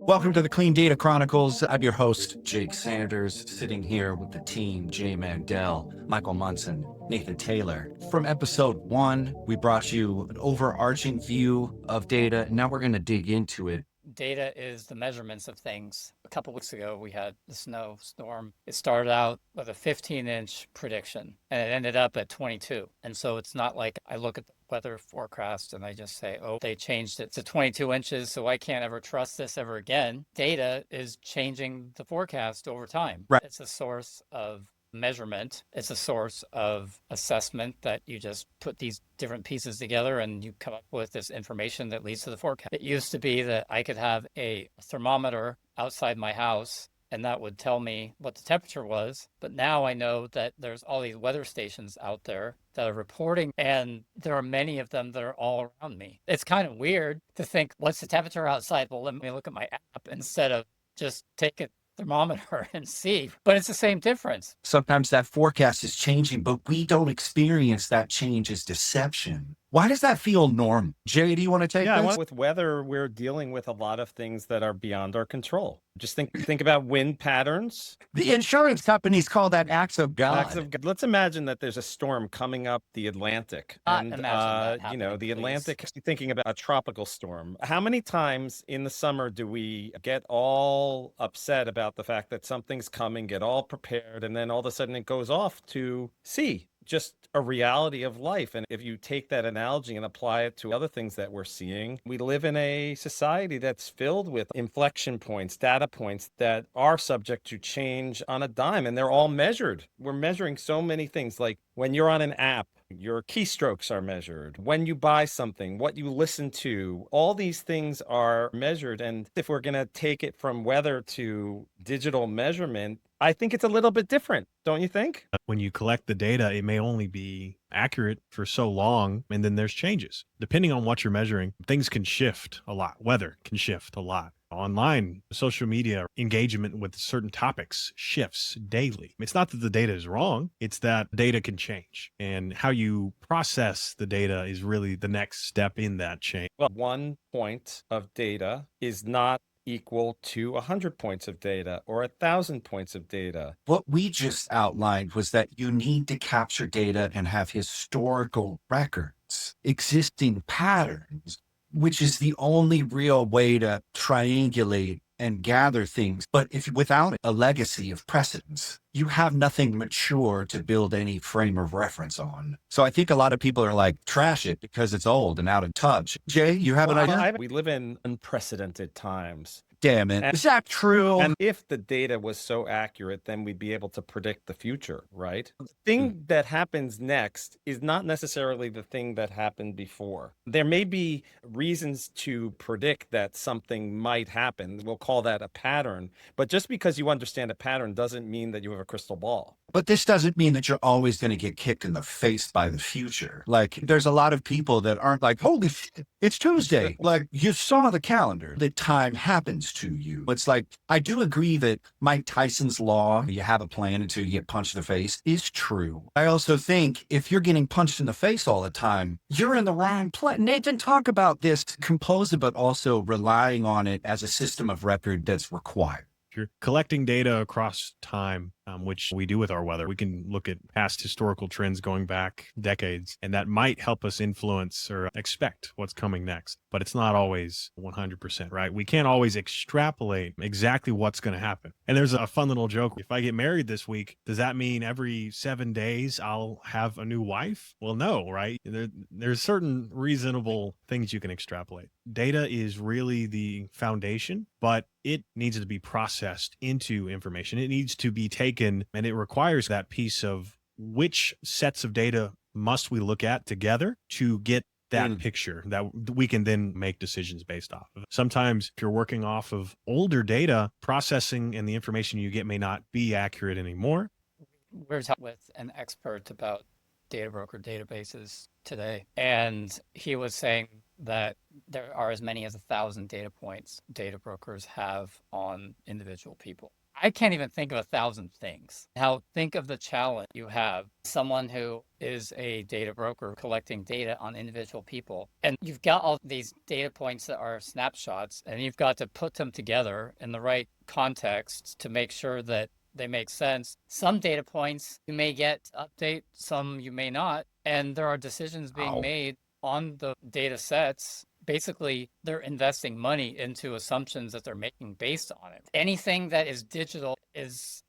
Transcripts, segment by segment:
Welcome to the Clean Data Chronicles. I'm your host, Jake Sanders, sitting here with the team, Jay Mandel, Michael Munson, Nathan Taylor. From episode 1, we brought you an overarching view of data, and now we're going to dig into it. Data is the measurements of things. A couple weeks ago, we had the snowstorm. It started out with a 15-inch prediction, and it ended up at 22. And so it's not like I look at the weather forecast and I just say, oh, they changed it to 22 inches, so I can't ever trust this ever again. Data is changing the forecast over time. Right. It's a source of measurement. It's a source of assessment that you just put these different pieces together and you come up with this information that leads to the forecast. It used to be that I could have a thermometer outside my house and that would tell me what the temperature was. But now I know that there's all these weather stations out there that are reporting, and there are many of them that are all around me. It's kind of weird to think, what's the temperature outside? Well, let me look at my app instead of just take a thermometer and see, but it's the same difference. Sometimes that forecast is changing, but we don't experience that change as deception. Why does that feel normal? Jay, do you want to take this? With weather, we're dealing with a lot of things that are beyond our control. Just think about wind patterns. The insurance companies call that acts of God. Let's imagine that there's a storm coming up the Atlantic. Imagine that happening, the please. Atlantic, thinking about a tropical storm. How many times in the summer do we get all upset about the fact that something's coming, get all prepared, and then all of a sudden it goes off to sea? Just a reality of life. And if you take that analogy and apply it to other things that we're seeing, we live in a society that's filled with inflection points, data points that are subject to change on a dime, and they're all measured. We're measuring so many things, like when you're on an app, your keystrokes are measured. When you buy something, what you listen to, all these things are measured. And if we're going to take it from weather to digital measurement, I think it's a little bit different, don't you think? When you collect the data, it may only be accurate for so long, and then there's changes. Depending on what you're measuring, things can shift a lot. Weather can shift a lot. Online, social media engagement with certain topics shifts daily. It's not that the data is wrong, it's that data can change. And how you process the data is really the next step in that change. Well, 1 point of data is not equal to 100 points of data or 1,000 points of data. What we just outlined was that you need to capture data and have historical records, existing patterns, which is the only real way to triangulate and gather things. But if without a legacy of precedence, you have nothing mature to build any frame of reference on. So I think a lot of people are like, trash it because it's old and out of touch. Jay, you have an idea? We live in unprecedented times. Damn it. Is that true? And if the data was so accurate, then we'd be able to predict the future, right? The thing that happens next is not necessarily the thing that happened before. There may be reasons to predict that something might happen. We'll call that a pattern. But just because you understand a pattern doesn't mean that you have a crystal ball. But this doesn't mean that you're always going to get kicked in the face by the future. Like, there's a lot of people that aren't like, holy shit, it's Tuesday. Like, you saw the calendar. The time happens to you. It's like, I do agree that Mike Tyson's law, you have a plan until you get punched in the face, is true. I also think if you're getting punched in the face all the time, you're in the wrong place. Nathan, talk about this, composite, but also relying on it as a system of record that's required. If you're collecting data across time, which we do with our weather, we can look at past historical trends going back decades, and that might help us influence or expect what's coming next. But it's not always 100%, right? We can't always extrapolate exactly what's going to happen. And there's a fun little joke. If I get married this week, does that mean every 7 days I'll have a new wife? Well, no, right? There's certain reasonable things you can extrapolate. Data is really the foundation, but it needs to be processed into information. It needs to be taken, and it requires that piece of which sets of data must we look at together to get that picture that we can then make decisions based off of. Sometimes if you're working off of older data, processing and the information you get may not be accurate anymore. We're talking with an expert about data broker databases today, and he was saying that there are as many as 1,000 data points data brokers have on individual people. I can't even think of 1,000 things. How think of the challenge you have. Someone who is a data broker collecting data on individual people. And you've got all these data points that are snapshots, and you've got to put them together in the right context to make sure that they make sense. Some data points you may get to update, some you may not. And there are decisions being made on the data sets. Basically, they're investing money into assumptions that they're making based on it. Anything that is digital is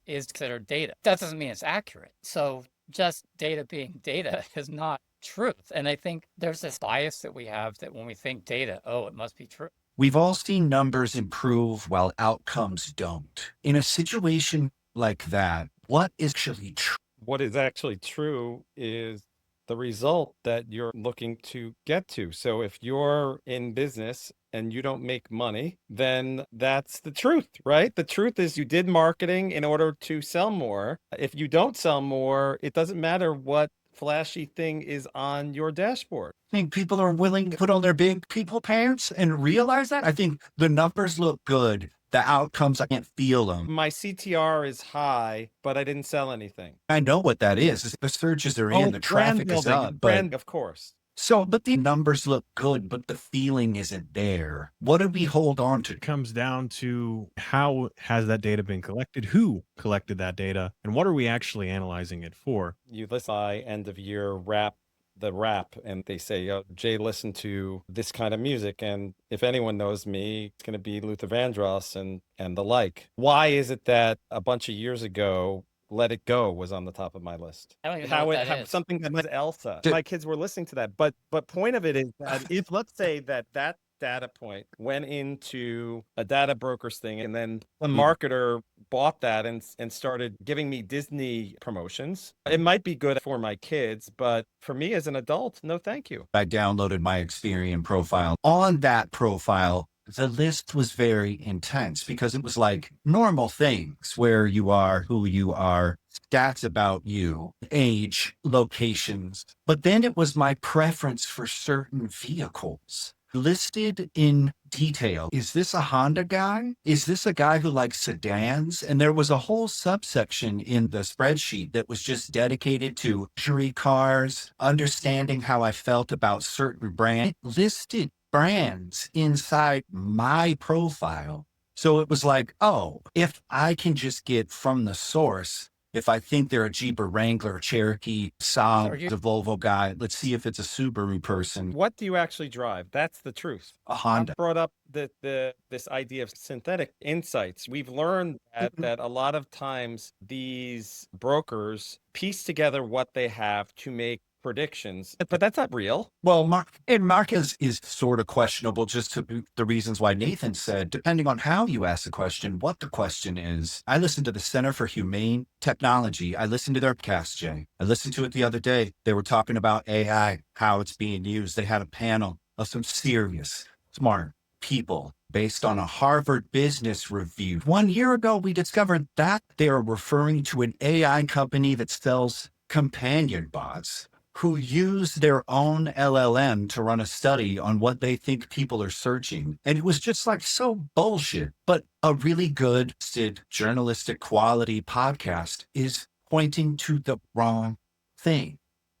considered data. That doesn't mean it's accurate. So just data being data is not truth. And I think there's this bias that we have that when we think data, oh, it must be true. We've all seen numbers improve while outcomes don't. In a situation like that, what is actually true? What is actually true is the result that you're looking to get to. So if you're in business and you don't make money, then that's the truth, right? The truth is you did marketing in order to sell more. If you don't sell more, it doesn't matter what flashy thing is on your dashboard. I think people are willing to put on their big people pants and realize that. I think the numbers look good. The outcomes, I can't feel them. My CTR is high, but I didn't sell anything. I know what that is. The searches are in, the traffic is up. But Of course. but the numbers look good, but the feeling isn't there. What do we hold on to? It comes down to how has that data been collected, who collected that data, and what are we actually analyzing it for? You listen by end of year wrap and they say, oh, Jay listened to this kind of music, and if anyone knows me, it's going to be Luther Vandross and the like. Why is it that a bunch of years ago Let It Go was on the top of my list? I don't even know what that is. Something that was Elsa. My kids were listening to that, but point of it is that if let's say that data point went into a data broker's thing, and then a marketer bought that and started giving me Disney promotions. It might be good for my kids, but for me as an adult, no thank you. I downloaded my Experian profile. On that profile, the list was very intense because it was like normal things, where you are, who you are, stats about you, age, locations. But then it was my preference for certain vehicles listed in detail. Is this a Honda guy? Is this a guy who likes sedans? And there was a whole subsection in the spreadsheet that was just dedicated to luxury cars, understanding how I felt about certain brands. It listed brands inside my profile. So it was like, oh, if I can just get from the source, if I think they're a Jeep or Wrangler, Cherokee, Saab, the Volvo guy, let's see if it's a Subaru person. What do you actually drive? That's the truth. A Honda. I brought up this idea of synthetic insights. We've learned that a lot of times these brokers piece together what they have to make predictions, but that's not real. Well, Mark is sort of questionable, just to the reasons why Nathan said, depending on how you ask the question, what the question is. I listened to the Center for Humane Technology. I listened to their podcast, Jay. I listened to it the other day. They were talking about AI, how it's being used. They had a panel of some serious, smart people based on a Harvard Business Review. 1 year ago, we discovered that they are referring to an AI company that sells companion bots who use their own LLM to run a study on what they think people are searching. And it was just like so bullshit. But a really good journalistic quality podcast is pointing to the wrong thing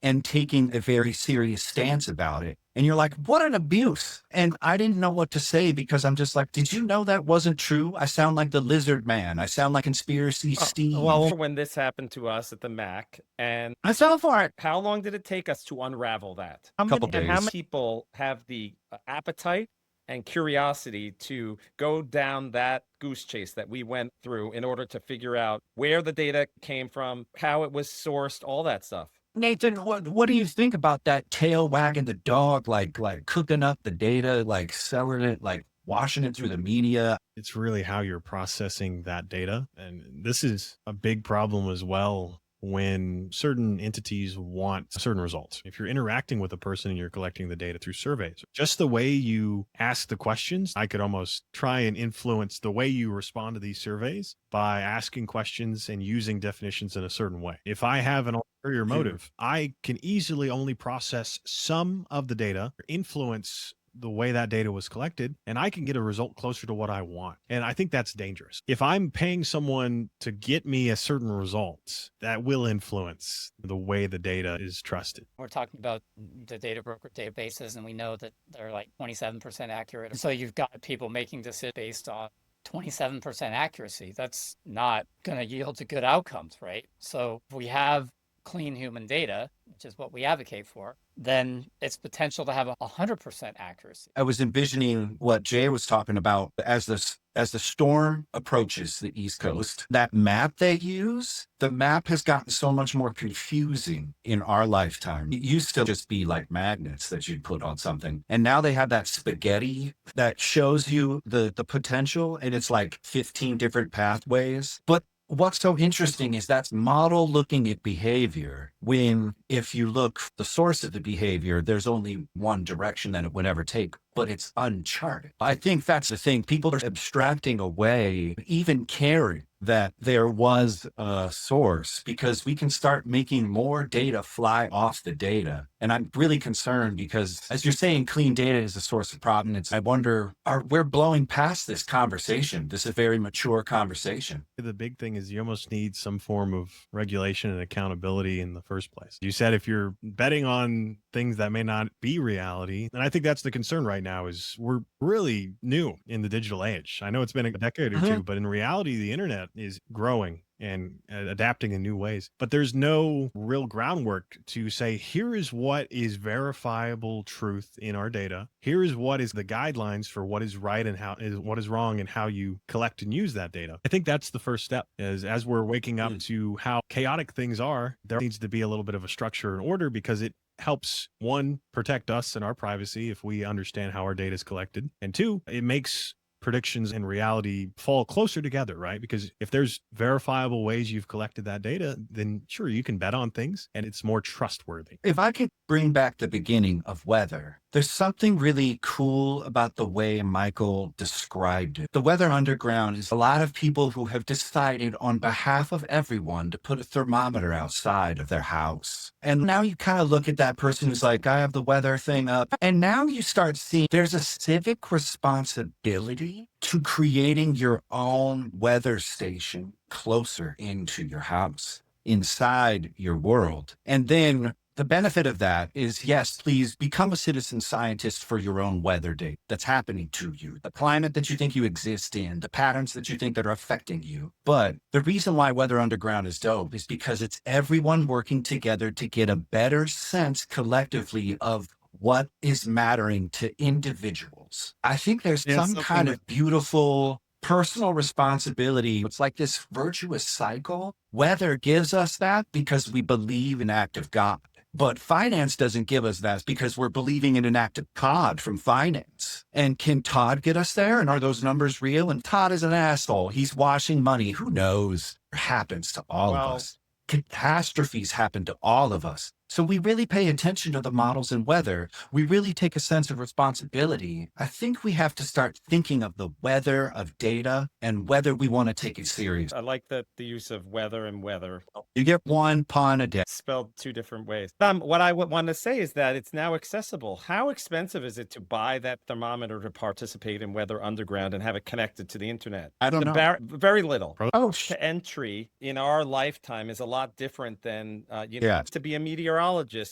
and taking a very serious stance about it. And you're like, what an abuse. And I didn't know what to say because I'm just like, did you know that wasn't true? I sound like the lizard man. I sound like Conspiracy Steve. Well, when this happened to us at the Mac, and I fell for it. How long did it take us to unravel that? Couple days. How many people have the appetite and curiosity to go down that goose chase that we went through in order to figure out where the data came from, how it was sourced, all that stuff? Nathan, what do you think about that tail wagging the dog, like cooking up the data, like selling it, like washing it through the media? It's really how you're processing that data. And this is a big problem as well when certain entities want certain results. If you're interacting with a person and you're collecting the data through surveys, just the way you ask the questions, I could almost try and influence the way you respond to these surveys by asking questions and using definitions in a certain way. If I have an ulterior motive, I can easily only process some of the data, influence the way that data was collected, and I can get a result closer to what I want. And I think that's dangerous. If I'm paying someone to get me a certain result, that will influence the way the data is trusted. We're talking about the data broker databases, and we know that they're like 27% accurate. So you've got people making decisions based on 27% accuracy. That's not going to yield to good outcomes, right? So if we have clean human data, which is what we advocate for, then it's potential to have 100% accuracy. I was envisioning what Jay was talking about as the storm approaches the East Coast. That map they use, the map has gotten so much more confusing in our lifetime. It used to just be like magnets that you'd put on something. And now they have that spaghetti that shows you the potential, and it's like 15 different pathways. But what's so interesting is that's model looking at behavior when, if you look the source of the behavior, there's only one direction that it would ever take, but it's uncharted. I think that's the thing. People are abstracting away even caring that there was a source, because we can start making more data fly off the data. And I'm really concerned because, as you're saying, clean data is a source of provenance. I wonder, we're blowing past this conversation. This is a very mature conversation. The big thing is you almost need some form of regulation and accountability in the first place. You said if you're betting on things that may not be reality, and I think that's the concern right now, is we're really new in the digital age. I know it's been a decade or two, but in reality, the internet is growing and adapting in new ways. But there's no real groundwork to say, here is what is verifiable truth in our data. Here is what is the guidelines for what is right and what is wrong and how you collect and use that data. I think that's the first step, is as we're waking up to how chaotic things are, there needs to be a little bit of a structure and order, because it helps, one, protect us and our privacy if we understand how our data is collected. And two, it makes predictions and reality fall closer together, right? Because if there's verifiable ways you've collected that data, then sure, you can bet on things and it's more trustworthy. If I could bring back the beginning of weather, there's something really cool about the way Michael described it. The Weather Underground is a lot of people who have decided on behalf of everyone to put a thermometer outside of their house. And now you kind of look at that person who's like, I have the weather thing up. And now you start seeing there's a civic responsibility to creating your own weather station closer into your house, inside your world. And then the benefit of that is, yes, please become a citizen scientist for your own weather data that's happening to you, the climate that you think you exist in, the patterns that you think that are affecting you. But the reason why Weather Underground is dope is because it's everyone working together to get a better sense collectively of what is mattering to individuals. I think there's some kind of beautiful personal responsibility. It's like this virtuous cycle. Weather gives us that because we believe in active God. But finance doesn't give us that because we're believing in an act of Todd from finance. And can Todd get us there? And are those numbers real? And Todd is an asshole. He's washing money. Who knows? It happens to all of us. Catastrophes happen to all of us. So we really pay attention to the models in weather. We really take a sense of responsibility. I think we have to start thinking of the weather of data and whether we want to take it serious. I like the use of weather and weather. You get one pun a day. Spelled two different ways. What I would want to say is that it's now accessible. How expensive is it to buy that thermometer to participate in Weather Underground and have it connected to the internet? I don't know. Very little. Oh, to entry in our lifetime is a lot different than to be a meteorologist,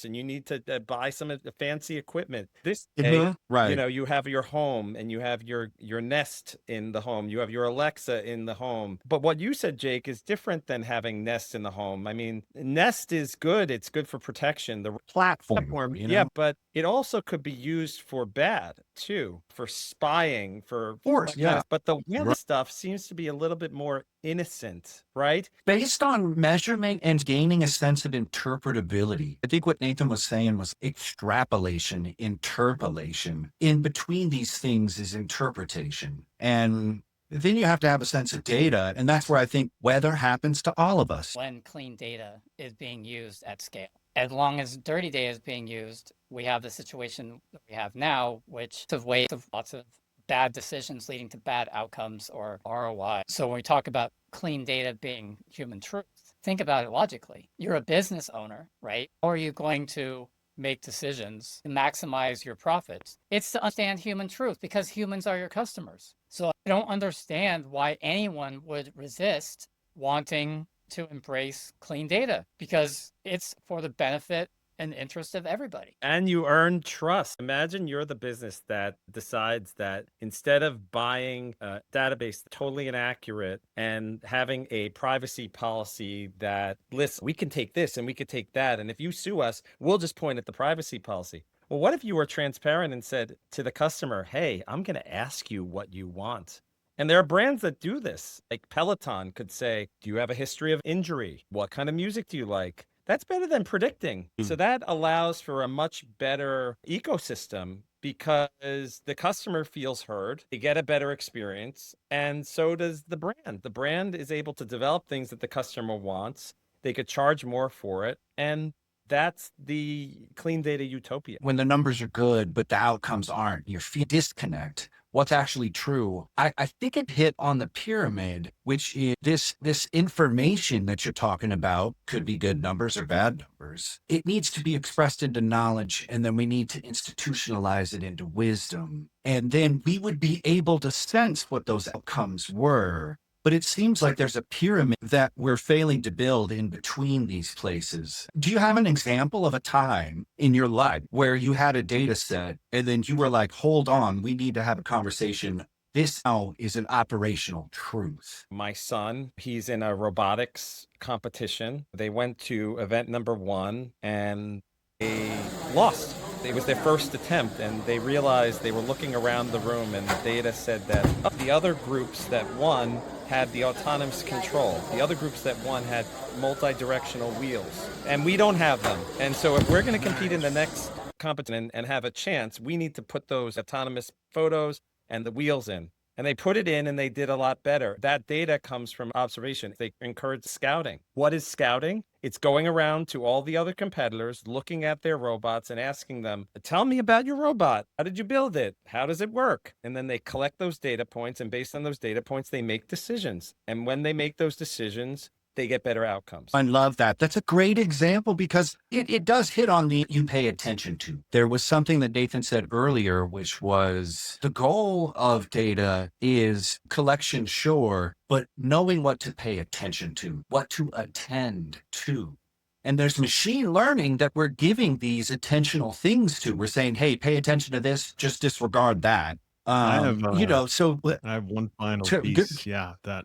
and you need to buy some fancy equipment. This day, right. You have your home and you have your Nest in the home. You have your Alexa in the home. But what you said, Jake, is different than having Nest in the home. I mean, Nest is good. It's good for protection. The platform, yeah, but it also could be used for bad too, for spying, for force. Yeah. But the weather stuff seems to be a little bit more innocent, right? Based on measurement and gaining a sense of interpretability. I think what Nathan was saying was extrapolation, interpolation. In between these things is interpretation. And then you have to have a sense of data. And that's where I think weather happens to all of us. When clean data is being used at scale. As long as dirty data is being used, we have the situation that we have now, which is waste of lots of bad decisions leading to bad outcomes or ROI. So when we talk about clean data being human truth, think about it logically. You're a business owner, right? How are you going to make decisions to maximize your profits. It's to understand human truth because humans are your customers. So I don't understand why anyone would resist wanting to embrace clean data because it's for the benefit and interest of everybody. And you earn trust. Imagine you're the business that decides that instead of buying a database totally inaccurate and having a privacy policy that lists, we can take this and we can take that. And if you sue us, we'll just point at the privacy policy. Well, what if you were transparent and said to the customer, hey, I'm going to ask you what you want? And there are brands that do this. Like Peloton could say, do you have a history of injury? What kind of music do you like? That's better than predicting. So that allows for a much better ecosystem because the customer feels heard, they get a better experience, and so does the brand. The brand is able to develop things that the customer wants. They could charge more for it, and that's the clean data utopia. When the numbers are good, but the outcomes aren't, you feel disconnect. What's actually true? I think it hit on the pyramid, which is this information that you're talking about could be good numbers or bad numbers. It needs to be expressed into knowledge, and then we need to institutionalize it into wisdom. And then we would be able to sense what those outcomes were. But it seems like there's a pyramid that we're failing to build in between these places. Do you have an example of a time in your life where you had a data set and then you were like, hold on, we need to have a conversation. This now is an operational truth. My son, he's in a robotics competition. They went to event number 1 and they lost. It was their first attempt, and they realized they were looking around the room, and the data said that the other groups that won had the autonomous control. The other groups that won had multi-directional wheels, and we don't have them. And so if we're going to compete in the next competition and have a chance, we need to put those autonomous photos and the wheels in. And they put it in and they did a lot better. That data comes from observation. They encourage scouting. What is scouting? It's going around to all the other competitors, looking at their robots and asking them, tell me about your robot. How did you build it? How does it work? And then they collect those data points, and based on those data points, they make decisions. And when they make those decisions, they get better outcomes. I love that. That's a great example because it does hit on the you pay attention to. There was something that Nathan said earlier, which was the goal of data is collection, sure, but knowing what to pay attention to, what to attend to. And there's machine learning that we're giving these attentional things to. We're saying, hey, pay attention to this, just disregard that. I have one final to- piece. Yeah, that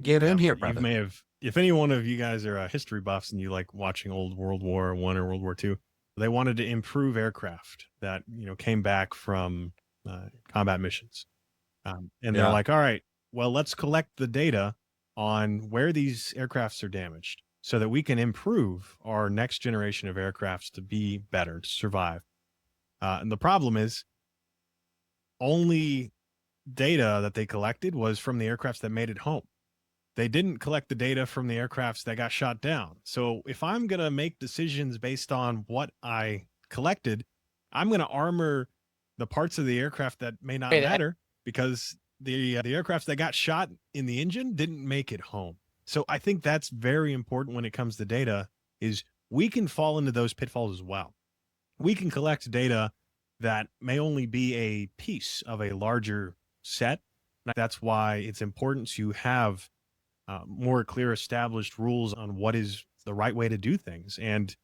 get in here, you brother. may have, if any one of you guys are history buffs and you like watching old World War I or World War II, they wanted to improve aircraft that came back from combat missions, and they're like, all right, well, let's collect the data on where these aircrafts are damaged so that we can improve our next generation of aircrafts to be better, to survive. And the problem is only data that they collected was from the aircrafts that made it home. They didn't collect the data from the aircrafts that got shot down. So if I'm going to make decisions based on what I collected, I'm going to armor the parts of the aircraft that may not matter because the aircrafts that got shot in the engine didn't make it home. So I think that's very important when it comes to data, is we can fall into those pitfalls as well. We can collect data that may only be a piece of a larger set. That's why it's important to have more clear established rules on what is the right way to do things, and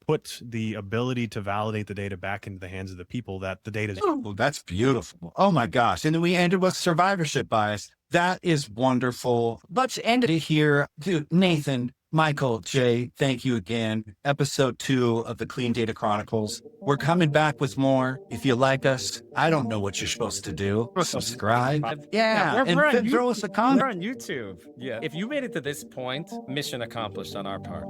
put the ability to validate the data back into the hands of the people that the data is. Oh, that's beautiful. Oh my gosh. And then we ended with survivorship bias. That is wonderful. Let's end it here. Dude, Nathan, Michael, Jay, thank you again. Episode 2 of the Clean Data Chronicles. We're coming back with more. If you like us, I don't know what you're supposed to do. Subscribe. Yeah. And throw us a comment. We're on YouTube. Yeah. If you made it to this point, mission accomplished on our part.